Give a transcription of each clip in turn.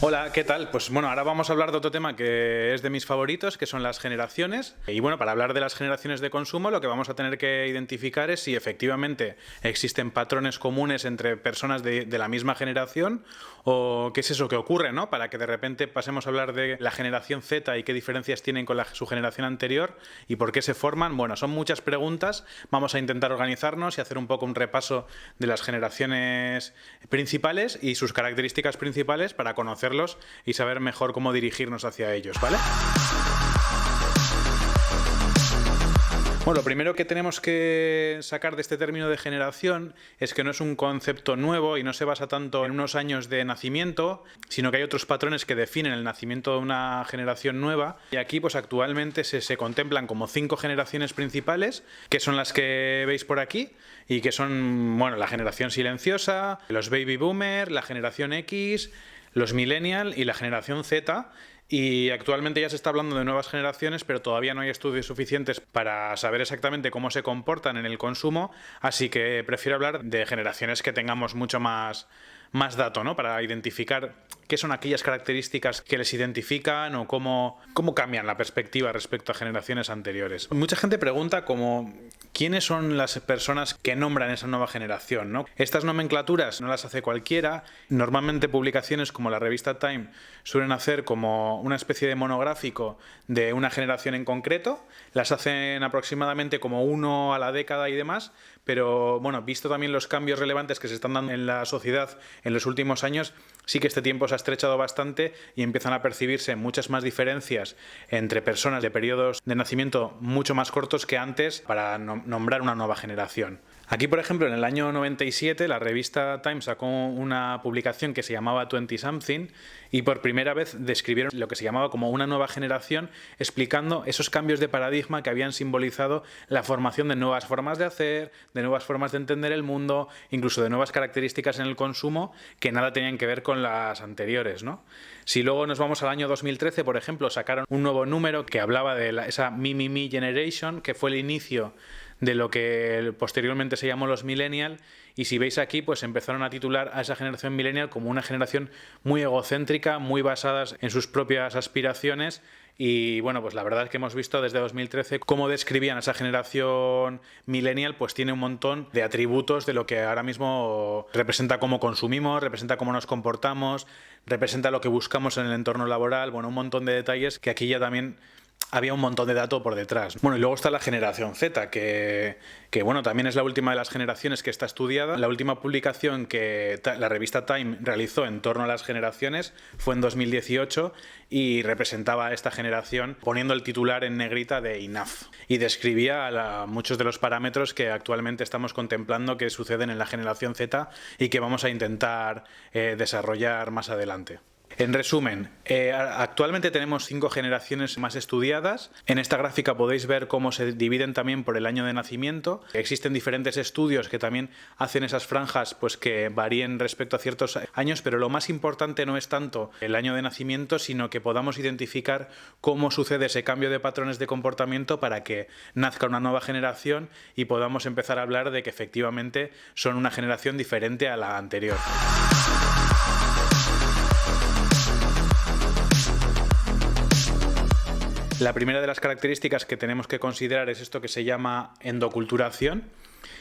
Hola, ¿qué tal? Pues bueno, ahora vamos a hablar de otro tema que es de mis favoritos, que son las generaciones. Y bueno, para hablar de las generaciones de consumo, lo que vamos a tener que identificar es si efectivamente existen patrones comunes entre personas de la misma generación o qué es eso que ocurre, ¿no? Para que de repente pasemos a hablar de la generación Z y qué diferencias tienen con su generación anterior y por qué se forman. Bueno, son muchas preguntas. Vamos a intentar organizarnos y hacer un poco un repaso de las generaciones principales y sus características principales para conocerlos y saber mejor cómo dirigirnos hacia ellos, ¿vale? Bueno, lo primero que tenemos que sacar de este término de generación es que no es un concepto nuevo y no se basa tanto en unos años de nacimiento, sino que hay otros patrones que definen el nacimiento de una generación nueva. Y aquí, pues actualmente se contemplan como 5 generaciones principales, que son las que veis por aquí, y que son, bueno, la generación silenciosa, los baby boomer, la generación X, los millennial y la generación Z. Y actualmente ya se está hablando de nuevas generaciones, pero todavía no hay estudios suficientes para saber exactamente cómo se comportan en el consumo, así que prefiero hablar de generaciones que tengamos mucho más dato, ¿no? Para identificar qué son aquellas características que les identifican o cómo cambian la perspectiva respecto a generaciones anteriores. Mucha gente pregunta como quiénes son las personas que nombran esa nueva generación, ¿no? Estas nomenclaturas no las hace cualquiera. Normalmente publicaciones como la revista Time suelen hacer como una especie de monográfico de una generación en concreto. Las hacen aproximadamente como uno a la década y demás, pero bueno, visto también los cambios relevantes que se están dando en la sociedad en los últimos años, sí que este tiempo se ha estrechado bastante y empiezan a percibirse muchas más diferencias entre personas de periodos de nacimiento mucho más cortos que antes para nombrar una nueva generación. Aquí, por ejemplo, en el año 97, la revista Time sacó una publicación que se llamaba 20 Something y por primera vez describieron lo que se llamaba como una nueva generación, explicando esos cambios de paradigma que habían simbolizado la formación de nuevas formas de hacer, de nuevas formas de entender el mundo, incluso de nuevas características en el consumo que nada tenían que ver con las anteriores, ¿no? Si luego nos vamos al año 2013, por ejemplo, sacaron un nuevo número que hablaba de esa Me Generation, que fue el inicio de lo que posteriormente se llamó los millennial, y si veis aquí, pues empezaron a titular a esa generación millennial como una generación muy egocéntrica, muy basadas en sus propias aspiraciones. Y bueno, pues la verdad es que hemos visto desde 2013 cómo describían a esa generación millennial, pues tiene un montón de atributos de lo que ahora mismo representa cómo consumimos, representa cómo nos comportamos, representa lo que buscamos en el entorno laboral, bueno, un montón de detalles que aquí ya también había un montón de datos por detrás. Bueno, y luego está la generación Z, que bueno, también es la última de las generaciones que está estudiada. La última publicación que la revista Time realizó en torno a las generaciones fue en 2018 y representaba a esta generación poniendo el titular en negrita de Enough. Y describía muchos de los parámetros que actualmente estamos contemplando que suceden en la generación Z y que vamos a intentar desarrollar más adelante. En resumen, actualmente tenemos 5 generaciones más estudiadas. En esta gráfica podéis ver cómo se dividen también por el año de nacimiento. Existen diferentes estudios que también hacen esas franjas pues, que varíen respecto a ciertos años, pero lo más importante no es tanto el año de nacimiento, sino que podamos identificar cómo sucede ese cambio de patrones de comportamiento para que nazca una nueva generación y podamos empezar a hablar de que efectivamente son una generación diferente a la anterior. La primera de las características que tenemos que considerar es esto que se llama endoculturación.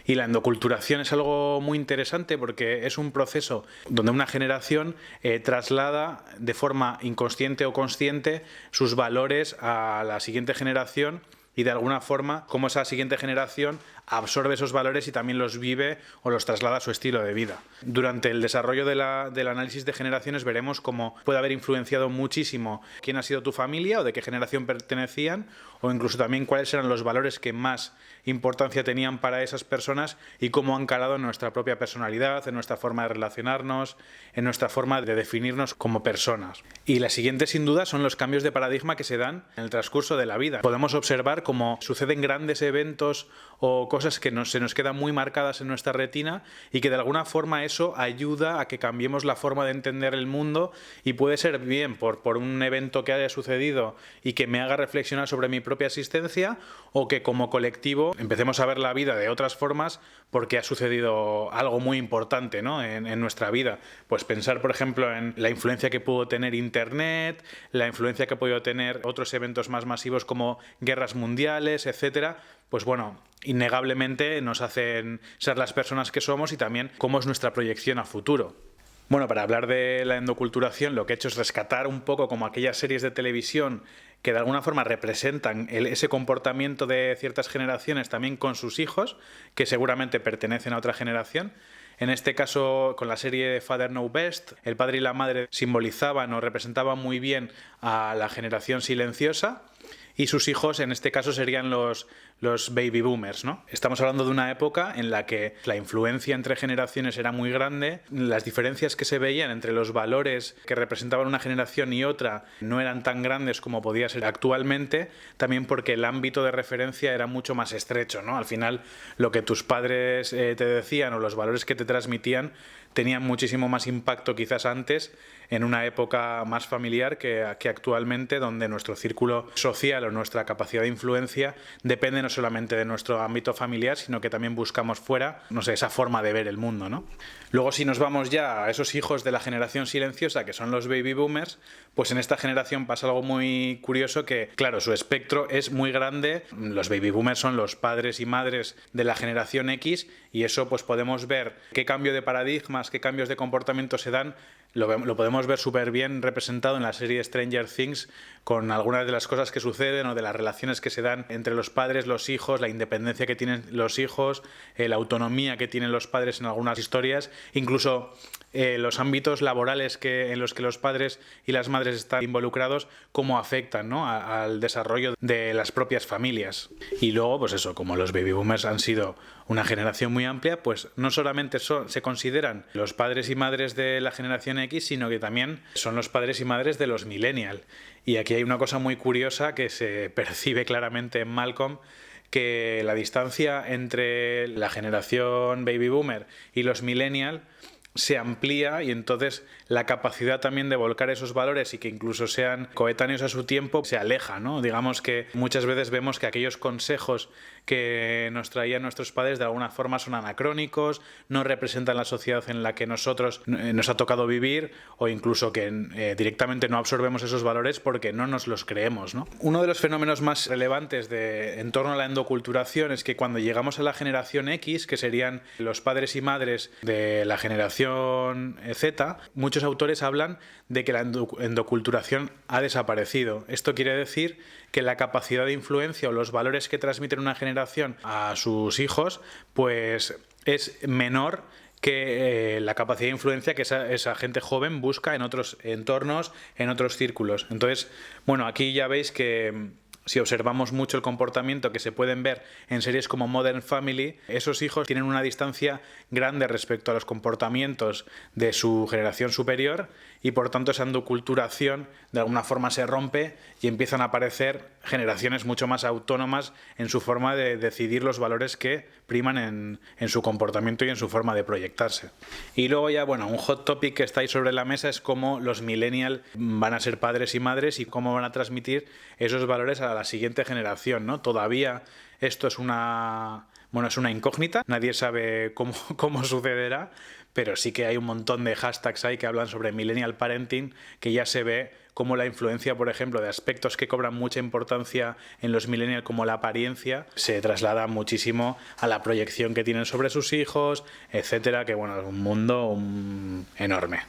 Y la endoculturación es algo muy interesante porque es un proceso donde una generación traslada de forma inconsciente o consciente sus valores a la siguiente generación y de alguna forma cómo esa siguiente generación absorbe esos valores y también los vive o los traslada a su estilo de vida. Durante el desarrollo del análisis de generaciones veremos cómo puede haber influenciado muchísimo quién ha sido tu familia o de qué generación pertenecían o incluso también cuáles eran los valores que más importancia tenían para esas personas y cómo han calado en nuestra propia personalidad, en nuestra forma de relacionarnos, en nuestra forma de definirnos como personas. Y la siguiente sin duda son los cambios de paradigma que se dan en el transcurso de la vida. Podemos observar cómo suceden grandes eventos o cosas cosas que se nos quedan muy marcadas en nuestra retina y que de alguna forma eso ayuda a que cambiemos la forma de entender el mundo, y puede ser bien por un evento que haya sucedido y que me haga reflexionar sobre mi propia existencia, o que como colectivo empecemos a ver la vida de otras formas porque ha sucedido algo muy importante, ¿no? en nuestra vida. Pues pensar, por ejemplo, en la influencia que pudo tener Internet, la influencia que ha podido tener otros eventos más masivos como guerras mundiales, etcétera. Pues bueno, innegablemente nos hacen ser las personas que somos, y también cómo es nuestra proyección a futuro. Bueno, para hablar de la endoculturación, lo que he hecho es rescatar un poco como aquellas series de televisión que de alguna forma representan ese comportamiento de ciertas generaciones también con sus hijos, que seguramente pertenecen a otra generación. En este caso, con la serie Father Knows Best, el padre y la madre simbolizaban o representaban muy bien a la generación silenciosa, y sus hijos en este caso serían los baby boomers, ¿no? Estamos hablando de una época en la que la influencia entre generaciones era muy grande, las diferencias que se veían entre los valores que representaban una generación y otra no eran tan grandes como podía ser actualmente, también porque el ámbito de referencia era mucho más estrecho, ¿no? Al final, lo que tus padres te decían o los valores que te transmitían tenían muchísimo más impacto quizás antes, en una época más familiar que actualmente, donde nuestro círculo social o nuestra capacidad de influencia depende no solamente de nuestro ámbito familiar, sino que también buscamos fuera, no sé, esa forma de ver el mundo, ¿no? Luego, si nos vamos ya a esos hijos de la generación silenciosa, que son los baby boomers, pues en esta generación pasa algo muy curioso, que claro, su espectro es muy grande. Los baby boomers son los padres y madres de la generación X, y eso pues podemos ver qué cambio de paradigmas, qué cambios de comportamiento se dan. Lo podemos ver súper bien representado en la serie Stranger Things, con algunas de las cosas que suceden o de las relaciones que se dan entre los padres, los hijos, la independencia que tienen los hijos, la autonomía que tienen los padres en algunas historias, incluso los ámbitos laborales en los que los padres y las madres están involucrados, cómo afectan, ¿no? al desarrollo de las propias familias. Y luego, pues eso, como los baby boomers han sido una generación muy amplia, pues no solamente se consideran los padres y madres de la generación X, sino que también son los padres y madres de los millennials. Y aquí hay una cosa muy curiosa que se percibe claramente en Malcolm, que la distancia entre la generación baby boomer y los millennials se amplía, y entonces la capacidad también de volcar esos valores y que incluso sean coetáneos a su tiempo se aleja, ¿no? Digamos que muchas veces vemos que aquellos consejos que nos traían nuestros padres de alguna forma son anacrónicos, no representan la sociedad en la que nosotros nos ha tocado vivir, o incluso que directamente no absorbemos esos valores porque no nos los creemos, ¿no? Uno de los fenómenos más relevantes en torno a la endoculturación es que cuando llegamos a la generación X, que serían los padres y madres de la generación Z, muchos autores hablan de que la endoculturación ha desaparecido. Esto quiere decir que la capacidad de influencia o los valores que transmiten una generación a sus hijos pues es menor que la capacidad de influencia que esa gente joven busca en otros entornos, en otros círculos. Entonces, bueno, aquí ya veis que si observamos mucho el comportamiento que se pueden ver en series como Modern Family, esos hijos tienen una distancia grande respecto a los comportamientos de su generación superior, y por tanto esa endoculturación de alguna forma se rompe y empiezan a aparecer generaciones mucho más autónomas en su forma de decidir los valores que priman en su comportamiento y en su forma de proyectarse. Y luego ya, bueno, un hot topic que está ahí sobre la mesa es cómo los millennials van a ser padres y madres y cómo van a transmitir esos valores a la siguiente generación, ¿no? Todavía esto es una incógnita, nadie sabe cómo sucederá, pero sí que hay un montón de hashtags ahí que hablan sobre millennial parenting, que ya se ve cómo la influencia, por ejemplo, de aspectos que cobran mucha importancia en los millennials, como la apariencia, se traslada muchísimo a la proyección que tienen sobre sus hijos, etcétera, que bueno, es un mundo enorme.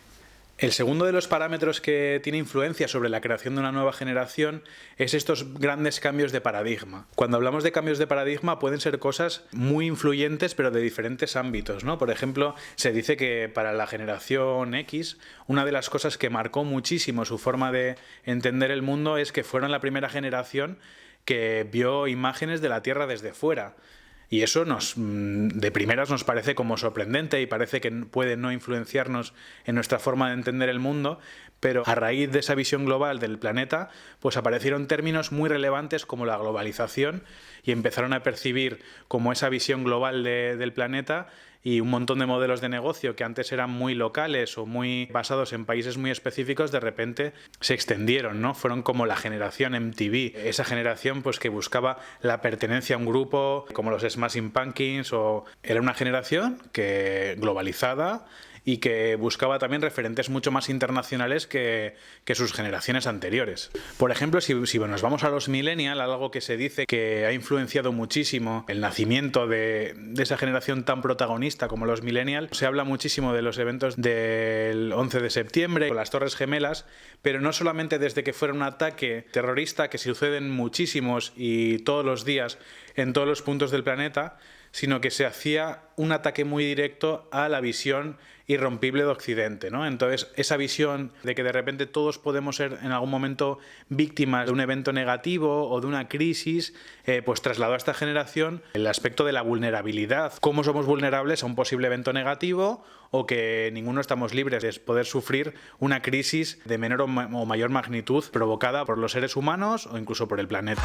El segundo de los parámetros que tiene influencia sobre la creación de una nueva generación es estos grandes cambios de paradigma. Cuando hablamos de cambios de paradigma pueden ser cosas muy influyentes pero de diferentes ámbitos, ¿no? Por ejemplo, se dice que para la generación X una de las cosas que marcó muchísimo su forma de entender el mundo es que fueron la primera generación que vio imágenes de la Tierra desde fuera. Y eso de primeras nos parece como sorprendente y parece que puede no influenciarnos en nuestra forma de entender el mundo, pero a raíz de esa visión global del planeta, pues aparecieron términos muy relevantes como la globalización y empezaron a percibir como esa visión global del planeta, y un montón de modelos de negocio que antes eran muy locales o muy basados en países muy específicos, de repente se extendieron, ¿no? Fueron como la generación MTV, esa generación pues que buscaba la pertenencia a un grupo, como los Smashing Pumpkins, o era una generación globalizada y que buscaba también referentes mucho más internacionales que sus generaciones anteriores. Por ejemplo, si nos vamos a los millennials, algo que se dice que ha influenciado muchísimo el nacimiento de esa generación tan protagonista como los millennials, se habla muchísimo de los eventos del 11 de septiembre, con las Torres Gemelas, pero no solamente desde que fuera un ataque terrorista, que suceden muchísimos y todos los días en todos los puntos del planeta, sino que se hacía un ataque muy directo a la visión irrompible de Occidente, ¿no? Entonces, esa visión de que de repente todos podemos ser en algún momento víctimas de un evento negativo o de una crisis, pues trasladó a esta generación el aspecto de la vulnerabilidad. Cómo somos vulnerables a un posible evento negativo, o que ninguno estamos libres de poder sufrir una crisis de menor o mayor magnitud provocada por los seres humanos o incluso por el planeta.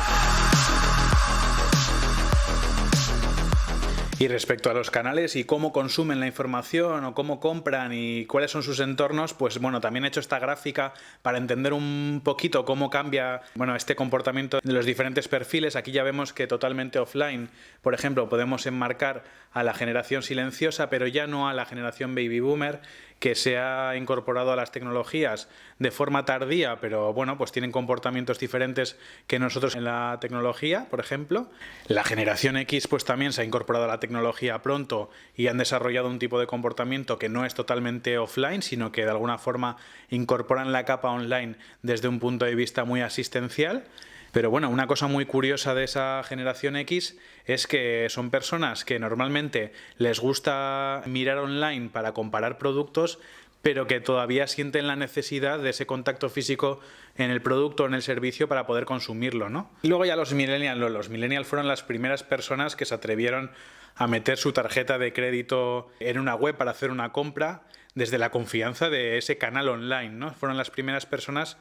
Y respecto a los canales y cómo consumen la información o cómo compran y cuáles son sus entornos, pues bueno, también he hecho esta gráfica para entender un poquito cómo cambia, bueno, este comportamiento de los diferentes perfiles. Aquí ya vemos que totalmente offline, por ejemplo, podemos enmarcar a la generación silenciosa, pero ya no a la generación baby boomer, que se ha incorporado a las tecnologías de forma tardía, pero bueno, pues tienen comportamientos diferentes que nosotros en la tecnología, por ejemplo. La generación X pues también se ha incorporado a la tecnología pronto y han desarrollado un tipo de comportamiento que no es totalmente offline, sino que de alguna forma incorporan la capa online desde un punto de vista muy asistencial. Pero bueno, una cosa muy curiosa de esa generación X es que son personas que normalmente les gusta mirar online para comparar productos, pero que todavía sienten la necesidad de ese contacto físico en el producto o en el servicio para poder consumirlo, ¿no? Y luego ya los millennials fueron las primeras personas que se atrevieron a meter su tarjeta de crédito en una web para hacer una compra desde la confianza de ese canal online, ¿no? Fueron las primeras personas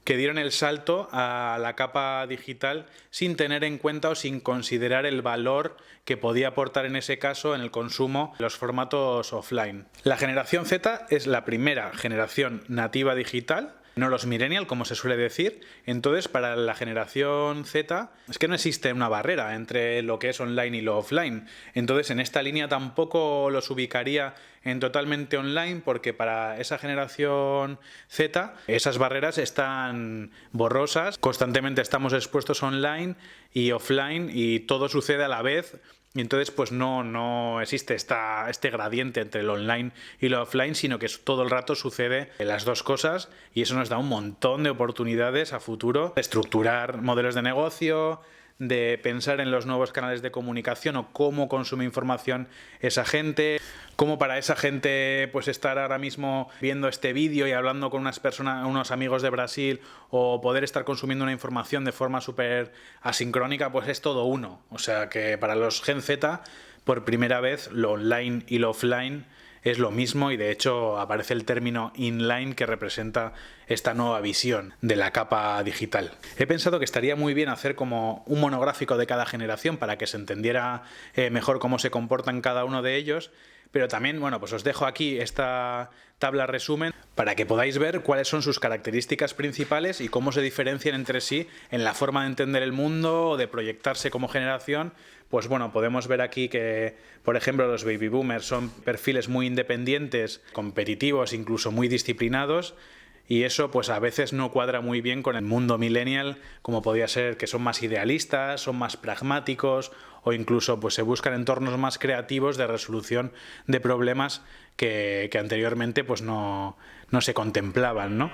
que dieron el salto a la capa digital sin tener en cuenta o sin considerar el valor que podía aportar en ese caso en el consumo de los formatos offline. La generación Z es la primera generación nativa digital, no los millennials, como se suele decir. Entonces, para la generación Z es que no existe una barrera entre lo que es online y lo offline. Entonces, en esta línea tampoco los ubicaría en totalmente online, porque para esa generación Z esas barreras están borrosas. Constantemente estamos expuestos online y offline y todo sucede a la vez. Y entonces pues no existe este gradiente entre lo online y lo offline, sino que todo el rato sucede las dos cosas, y eso nos da un montón de oportunidades a futuro de estructurar modelos de negocio, de pensar en los nuevos canales de comunicación o cómo consume información esa gente, cómo para esa gente pues estar ahora mismo viendo este vídeo y hablando con unos amigos de Brasil, o poder estar consumiendo una información de forma súper asincrónica, pues es todo uno. O sea que para los Gen Z, por primera vez, lo online y lo offline es lo mismo, y de hecho aparece el término inline, que representa esta nueva visión de la capa digital. He pensado que estaría muy bien hacer como un monográfico de cada generación para que se entendiera mejor cómo se comportan cada uno de ellos, pero también, bueno, pues os dejo aquí esta tabla resumen para que podáis ver cuáles son sus características principales y cómo se diferencian entre sí en la forma de entender el mundo o de proyectarse como generación. Pues bueno, podemos ver aquí que, por ejemplo, los baby boomers son perfiles muy independientes, competitivos, incluso muy disciplinados, y eso pues a veces no cuadra muy bien con el mundo millennial, como podría ser que son más idealistas, son más pragmáticos, o incluso pues se buscan entornos más creativos de resolución de problemas que anteriormente pues no se contemplaban, ¿no?